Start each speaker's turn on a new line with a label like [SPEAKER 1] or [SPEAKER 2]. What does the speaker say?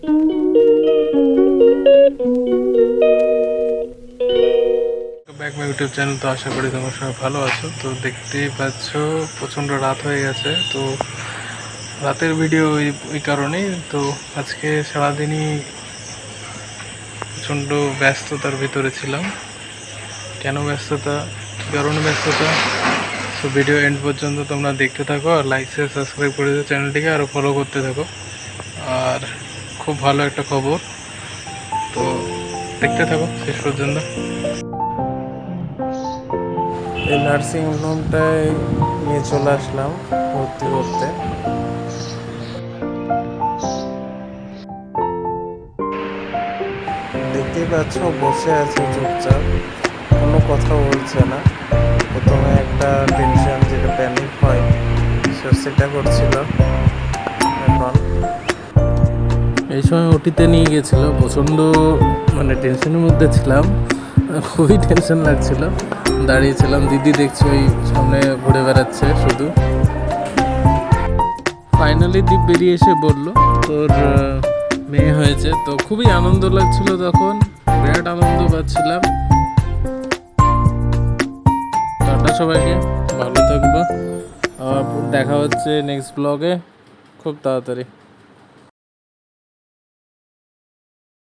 [SPEAKER 1] Back my YouTube channel. তো আশা করি তোমরা সবাই ভালো আছো। তো দেখতেই পাচ্ছ প্রচণ্ড রাত হয়ে গেছে। তো রাতের ভিডিও ওই কারণেই। তো আজকে সারাদিনই প্রচণ্ড ব্যস্ততার ভিতরে ছিলাম। কেন ব্যস্ততা, কী কারণে ব্যস্ততা, তো ভিডিও এন্ড পর্যন্ত তোমরা দেখতে থাকো আর লাইক শেয়ার সাবস্ক্রাইব করে দিও চ্যানেলটিকে, আরও ফলো করতে থাকো। আর খুব ভালো একটা খবর, তো দেখতে থাকো শেষ পর্যন্ত। এই নার্সিং হোমটায় নিয়ে চলে আসলাম ভর্তি করতে। দেখতেই পাচ্ছ বসে আছে চুপচাপ, কোনো কথা বলছে না। প্রথমে একটা টেনশন, যেটা প্যানিক হয়, সেটা করছিল। এখন এই সময় ওটিতে নিয়ে গেছিলো, প্রচণ্ড টেনশনের মধ্যে ছিলাম, খুবই টেনশন লাগছিল। দাঁড়িয়েছিলাম, দিদি দেখছি ওই সামনে ঘুরে বেড়াচ্ছে শুধু। ফাইনালি দীপ বেরিয়ে এসে বলল তোর মেয়ে হয়েছে। তো খুবই আনন্দ লাগছিল, তখন বিরাট আনন্দ পাচ্ছিলাম। টাটা সবাইকে, ভালো থাকবো। দেখা হচ্ছে নেক্সট ব্লগে খুব তাড়াতাড়ি।